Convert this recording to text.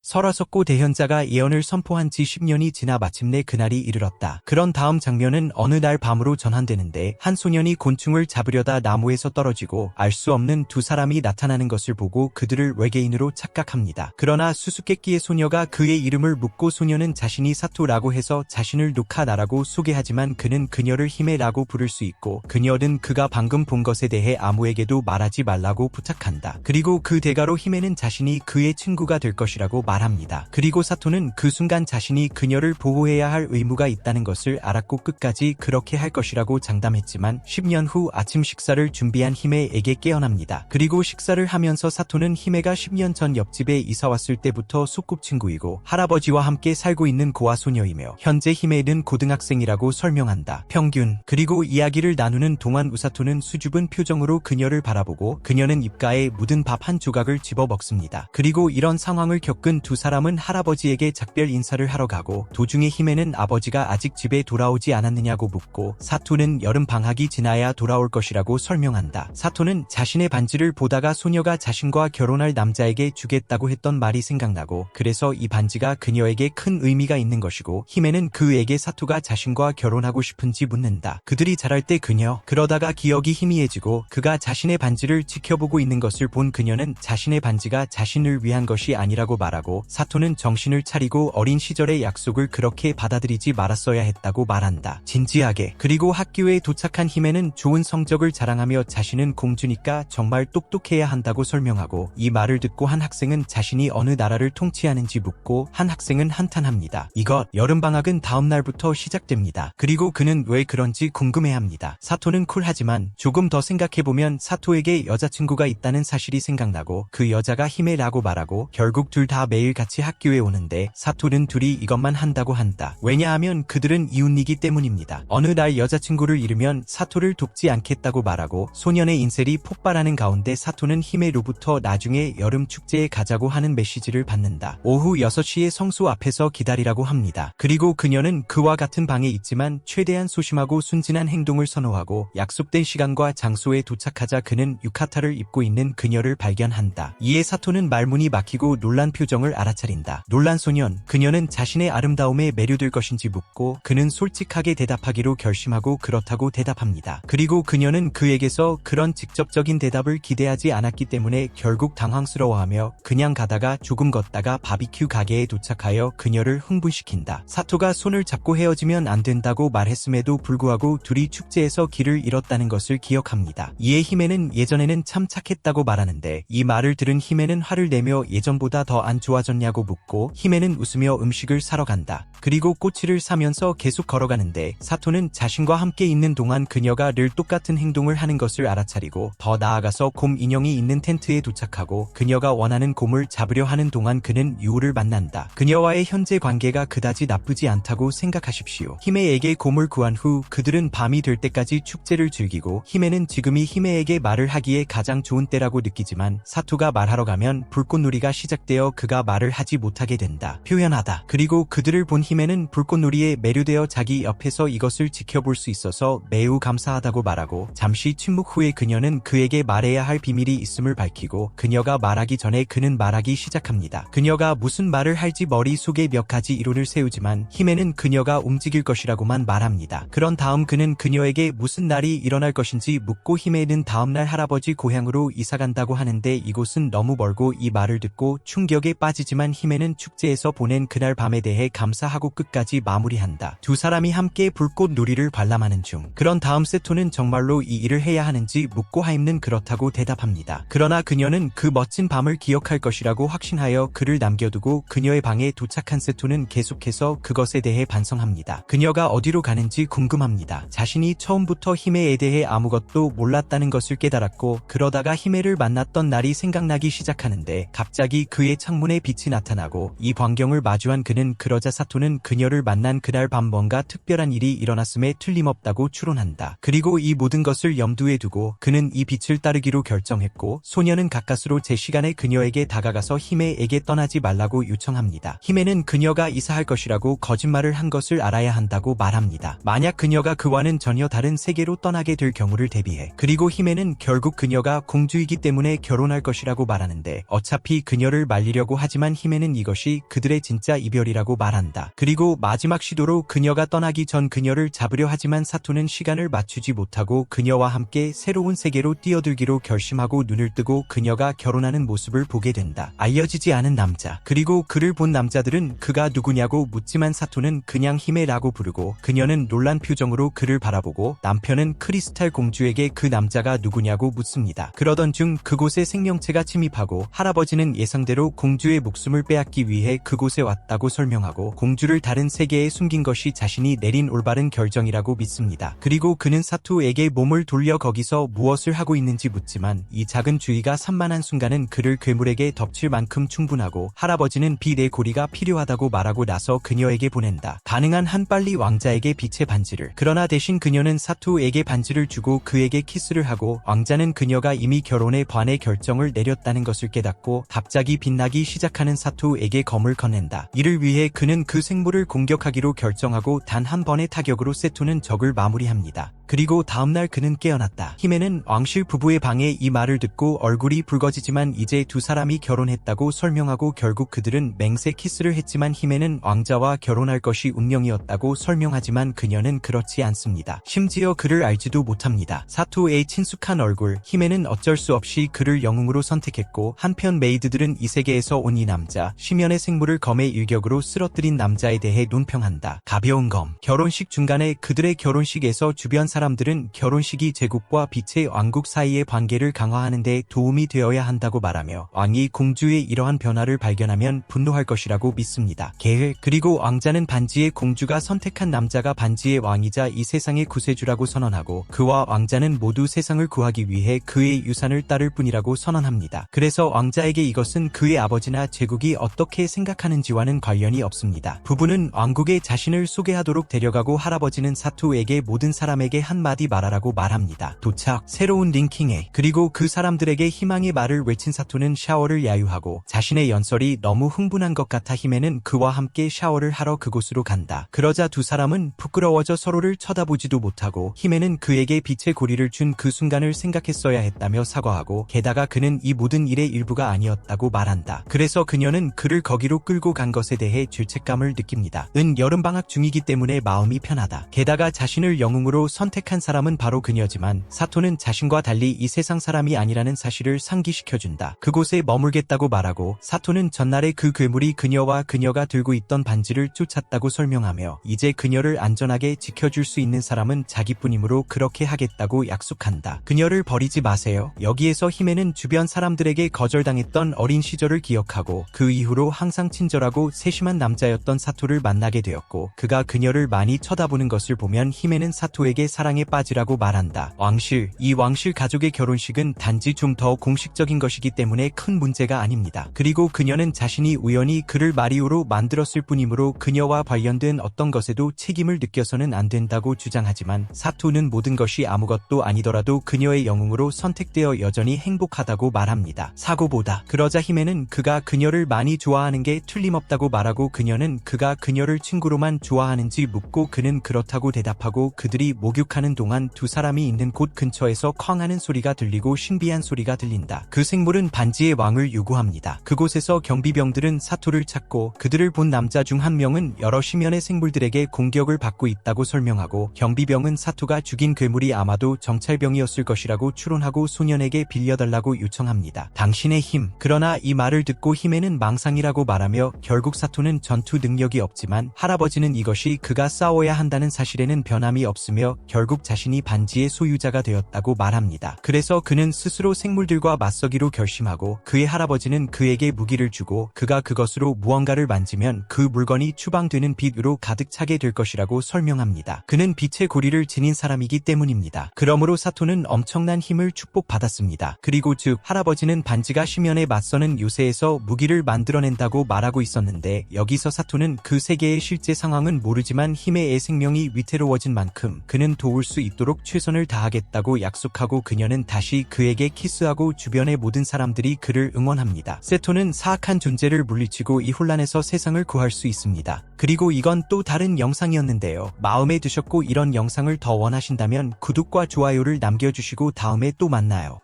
설화석고 대현자가 예언을 선포한 지 10년이 지나 마침내 그날이 이르렀다. 그런 다음 장면은 어느 날 밤으로 전환되는데 한 소년이 곤충을 잡으려다 나무에서 떨어지고 알 수 없는 두 사람이 나타나는 것을 보고 그들을 외계인으로 착각합니다. 그러나 수수께끼의 소녀가 그의 이름을 묻고 소녀는 자신이 사토라고 해서 자신을 루카나라고 소개하지만 그는 그녀를 히메라고 부를 수 있고 그녀는 그가 방금 본 것에 대해 아무에게도 말하지 말라고 부탁한다. 그리고 그 대가로 히메는 자신이 그의 친구가 될 것이라고 말합니다. 그리고 사토는 그 순간 자신이 그녀를 보호해야 할 의무가 있다는 것을 알았고 끝까지 그렇게 할 것이라고 장담했지만 10년 후 아침 식사를 준비한 히메에게 깨어납니다. 그리고 식사를 하면서 사토는 히메가 10년 전 옆집에 이사왔을 때부터 소꿉친구이고 할아버지와 함께 살고 있는 고아 소녀이며 현재 히메는 고등학생이라고 설명한다. 평균. 그리고 이야기를 나누는 동안 우사토는 수줍은 표정으로 그녀를 바라보고 그녀는 입가에 묻은 밥 한 조각을 집어 먹습니다. 그리고 이런 상황을 겪은 두 사람은 할아버지에게 작별 인사를 하러 가고 도중에 히메는 아버지가 아직 집에 돌아오지 않았느냐고 묻고 사토는 여름 방학이 지나야 돌아올 것이라고 설명한다. 사토는 자신의 반지를 보다가 소녀가 자신과 결혼할 남자에게 주겠다고 했던 말이 생각나고 그래서 이 반지가 그녀에게 큰 의미가 있는 것이고 히메는 그에게 사토가 자신과 결혼하고 싶은지 묻는다. 그들이 자랄 때 그러다가 기억이 희미해지고 그가 자신의 반지를 지켜보고 있는 것을 본 그녀는 자신의 반지가 자신을 위한 것이 아니라고 말하고 사토는 정신을 차리고 어린 시절의 약속을 그렇게 받아들이지 말았어야 했다고 말한다. 진지하게. 그리고 학교에 도착한 히메는 좋은 성적을 자랑하며 자신은 공주니까 정말 똑똑해야 한다고 설명하고 이 말을 듣고 한 학생은 자신이 어느 나라를 통치하는지 묻고 한 학생은 한탄합니다. 이것 여름방학은 다음 날부터 시작됩니다. 그리고 그는 왜 그런지 궁금해합니다. 사토는 쿨하지만 조금 더 생각해보면 사토에게 여자친구가 있다는 사실이 생각나고 그 여자가 히메라고 말하고 결국 둘 다 매일 같이 학교에 오는데 사토는 둘이 이것만 한다고 한다. 왜냐하면 그들은 이웃이기 때문입니다. 어느 날 여자친구를 잃으면 사토를 돕지 않겠다고 말하고 소년의 인셀이 폭발하는 가운데 사토는 히메로부터 나중에 여름 축제에 가자고 하는 메시지를 받는다. 오후 6시에 성소 앞에서 기다리라고 합니다. 그리고 그녀는 그와 같은 방에 있지만 최대한 소심하고 순진한 행동을 선호하고 약속된 시간과 장소에 도착하자 그는 유카타를 입고 있는 그녀를 발견한다. 이에 사토는 말문이 막히고 놀란 표정을 알아차린다. 놀란 소년, 그녀는 자신의 아름다움에 매료될 것인지 묻고 그는 솔직하게 대답하기로 결심하고 그렇다고 대답합니다. 그리고 그녀는 그에게서 그런 직접적인 대답을 기대하지 않았기 때문에 결국 당황스러워하며 그냥 가다가 조금 걷다가 바비큐 가게에 도착하여 그녀를 흥분시킨다. 사토가 손을 잡고 헤어지면 안 된다고 말했음에도 불구하고 둘이 축제에서 길을 잃었다는 것을 기억합니다. 이에 히메는 예전에는 참 착했다고 말하는데 이 말을 들은 히메는 화를 내며 예전보다 더 안 좋아졌냐고 묻고 히메는 웃으며 음식을 사러 간다. 그리고 꼬치를 사면서 계속 걸어가는데 사토는 자신과 함께 있는 동안 그녀가 늘 똑같은 행동을 하는 것을 알아차리고 더 나아가서 곰 인형이 있는 텐트에 도착하고 그녀가 원하는 곰을 잡으려 하는 동안 그는 유우를 만난다. 그녀와의 현재 관계가 그다지 나쁘지 않다고 생각하십시오. 히메에게 곰을 구한 후 그들은 밤이 될 때까지 축제를 즐기고 히메는 지금이 히메에게 말을 하기에 가장 좋은 때라고 느끼지만 사토가 말하러 가면 불꽃놀이가 시작되어 그가 말을 하지 못하게 된다. 표현하다. 그리고 그들을 본 히메는 불꽃놀이에 매료되어 자기 옆에서 이것을 지켜볼 수 있어서 매우 감사하다고 말하고 잠시 침묵 후에 그녀는 그에게 말해야 할 비밀이 있음을 밝히고 그녀가 말하기 전에 그는 말하기 시작합니다. 그녀가 무슨 말을 할지 머릿속에 몇 가지 이론을 세우지만 히메는 그녀가 움직일 것이라고만 말합니다. 그런 다음 그는 그녀에게 무슨 날이 일어날 것인지 묻고 히메는 다음날 할아버지 고향으로 이사간다고 하는데 이곳은 너무 멀고 이 말을 듣고 충격에 빠지지만 히메는 축제에서 보낸 그날 밤에 대해 감사하고 끝까지 마무리한다. 두 사람이 함께 불꽃놀이를 관람하는 중. 그런 다음 세토는 정말로 이 일을 해야 하는지 묻고 하임는 그렇다고 대답합니다. 그러나 그녀는 그 멋진 밤을 기억할 것이라고 확신하여 그를 남겨두고 그녀의 방에 도착한 세토는 계속해서 그것에 대해 반성합니다. 그녀가 어디로 가는지 궁금합니다. 자신이 처음부터 히메에 대해 아무것도 몰랐다는 것을 깨달았고 그러다가 히메를 만났던 날이 생각나기 시작하는데 갑자기 그의 창문에 빛이 나타나고 이 광경을 마주한 그는 그러자 사토는 그녀를 만난 그날 밤 뭔가 특별한 일이 일어났음에 틀림없다고 추론한다. 그리고 이 모든 것을 염두에 두고 그는 이 빛을 따르기로 결정했고 소녀는 가까스로 제 시간에 그녀에게 다가가서 히메에게 떠나지 말라고 요청합니다. 히메는 그녀가 이사할 것이라고 거짓말을 한 것을 알아야 한다고 말합니다. 만약 그녀가 그와는 전혀 다른 세계로 떠나게 될 경우를 대비해. 그리고 히메는 결국 그녀가 공주이기 때문에 결혼할 것이라고 말하는데 어차피 그녀를 말리려고 하지 하지만 히메는 이것이 그들의 진짜 이별이라고 말한다. 그리고 마지막 시도로 그녀가 떠나기 전 그녀를 잡으려 하지만 사토는 시간을 맞추지 못하고 그녀와 함께 새로운 세계로 뛰어들기로 결심하고 눈을 뜨고 그녀가 결혼하는 모습을 보게 된다. 알려지지 않은 남자. 그리고 그를 본 남자들은 그가 누구냐고 묻지만 사토는 그냥 히메라고 부르고 그녀는 놀란 표정으로 그를 바라보고 남편은 크리스탈 공주에게 그 남자가 누구냐고 묻습니다. 그러던 중 그곳에 생명체가 침입하고 할아버지는 예상대로 공주의 목숨을 빼앗기 위해 그곳에 왔다고 설명하고 공주를 다른 세계에 숨긴 것이 자신이 내린 올바른 결정이라고 믿습니다. 그리고 그는 사토에게 몸을 돌려 거기서 무엇을 하고 있는지 묻지만 이 작은 주의가 산만한 순간은 그를 괴물에게 덮칠 만큼 충분하고 할아버지는 빛의 고리가 필요하다고 말하고 나서 그녀에게 보낸다. 가능한 한 빨리 왕자에게 빛의 반지를. 그러나 대신 그녀는 사토에게 반지를 주고 그에게 키스를 하고 왕자는 그녀가 이미 결혼에 반해 결정을 내렸다는 것을 깨닫고 갑자기 빛나기 시작하는 사토에게 검을 건넨다. 이를 위해 그는 그 생물을 공격하기로 결정하고 단 한 번의 타격으로 세토는 적을 마무리합니다. 그리고 다음날 그는 깨어났다. 히메는 왕실 부부의 방에 이 말을 듣고 얼굴이 붉어지지만 이제 두 사람이 결혼했다고 설명하고 결국 그들은 맹세 키스를 했지만 히메는 왕자와 결혼할 것이 운명이었다고 설명하지만 그녀는 그렇지 않습니다. 심지어 그를 알지도 못합니다. 사토의 친숙한 얼굴. 히메는 어쩔 수 없이 그를 영웅으로 선택했고 한편 메이드들은 이 세계에서 온 이 남자 심연의 생물을 검의 일격으로 쓰러뜨린 남자에 대해 논평한다. 가벼운 검. 결혼식 중간에 그들의 결혼식에서 주변 사람들은 결혼식이 제국과 빛의 왕국 사이의 관계를 강화하는 데 도움이 되어야 한다고 말하며 왕이 공주의 이러한 변화를 발견하면 분노할 것이라고 믿습니다. 계획. 그리고 왕자는 반지의 공주가 선택한 남자가 반지의 왕이자 이 세상의 구세주라고 선언하고 그와 왕자는 모두 세상을 구하기 위해 그의 유산을 따를 뿐이라고 선언합니다. 그래서 왕자에게 이것은 그의 아버지나 제국이 어떻게 생각하는지와는 관련이 없습니다. 부부는 왕국에 자신을 소개하도록 데려가고 할아버지는 사토에게 모든 사람에게 한마디 말하라고 말합니다. 도착. 새로운 링킹에. 그리고 그 사람들에게 희망의 말을 외친 사토는 샤워를 야유하고 자신의 연설이 너무 흥분한 것 같아 히메는 그와 함께 샤워를 하러 그곳으로 간다. 그러자 두 사람은 부끄러워져 서로를 쳐다보지도 못하고 히메는 그에게 빛의 고리를 준 그 순간을 생각했어야 했다며 사과하고 게다가 그는 이 모든 일의 일부가 아니었다고 말한다. 그래서 그녀는 그를 거기로 끌고 간 것에 대해 죄책감을 느낍니다. 여름방학 중이기 때문에 마음이 편하다. 게다가 자신을 영웅으로 선택한 사람은 바로 그녀지만 사토는 자신과 달리 이 세상 사람이 아니라는 사실을 상기시켜준다. 그곳에 머물겠다고 말하고 사토는 전날에 그 괴물이 그녀와 그녀가 들고 있던 반지를 쫓았다고 설명하며 이제 그녀를 안전하게 지켜줄 수 있는 사람은 자기뿐이므로 그렇게 하겠다고 약속한다. 그녀를 버리지 마세요. 여기에서 히메는 주변 사람들에게 거절당했던 어린 시절을 기억하고 그 이후로 항상 친절하고 세심한 남자였던 사토를 만나게 되었고 그가 그녀를 많이 쳐다보는 것을 보면 히메는 사토에게 사랑에 빠지라고 말한다. 이 왕실 가족의 결혼식은 단지 좀 더 공식적인 것이기 때문에 큰 문제가 아닙니다. 그리고 그녀는 자신이 우연히 그를 마리오로 만들었을 뿐이므로 그녀와 관련된 어떤 것에도 책임을 느껴서는 안 된다고 주장하지만 사토는 모든 것이 아무것도 아니더라도 그녀의 영웅으로 선택되어 여전히 행복하다고 말합니다. 사고보다. 그러자 히메는 그가 그녀를 많이 좋아하는 게 틀림없다고 말하고 그녀는 그가 그녀를 친구로만 좋아하는지 묻고 그는 그렇다고 대답하고 그들이 목욕하는 동안 두 사람이 있는 곳 근처에서 쾅하는 소리가 들리고 신비한 소리가 들린다. 그 생물은 반지의 왕을 요구합니다. 그곳에서 경비병들은 사토를 찾고 그들을 본 남자 중 한 명은 여러 심연의 생물들에게 공격을 받고 있다고 설명하고 경비병은 사토가 죽인 괴물이 아마도 정찰병이었을 것이라고 추론하고 소년에게 빌려달라고 요청합니다. 당신의 힘. 그러나 이 말을 듣고 히메는 망상이라고 말하며 결국 사토는 전투 능력이 없지만 할아버지는 이것이 그가 싸워야 한다는 사실에는 변함이 없으며 결국 자신이 반지의 소유자가 되었다고 말합니다. 그래서 그는 스스로 생물들과 맞서기로 결심하고 그의 할아버지는 그에게 무기를 주고 그가 그것으로 무언가를 만지면 그 물건이 추방되는 빛으로 가득 차게 될 것이라고 설명합니다. 그는 빛의 고리를 지닌 사람이기 때문입니다. 그러므로 사토는 엄청난 힘을 축복받았습니다. 그리고 즉 할아버지는 반지가 심연에 맞서는 요새에서 무기를 만들어낸다고 말하고 있었는데 여기서 사토는 그 세계의 실제 상황은 모르지만 히메의 생명이 위태로워진 만큼 그는 도울 수 있도록 최선을 다하겠다고 약속하고 그녀는 다시 그에게 키스하고 주변의 모든 사람들이 그를 응원합니다. 세토는 사악한 존재를 물리치고 이 혼란에서 세상을 구할 수 있습니다. 그리고 이건 또 다른 영상이었는데요. 마음에 드셨고 이런 영상을 더 원하신다면 구독과 좋아요를 남겨주시고 다음에 또 만나요.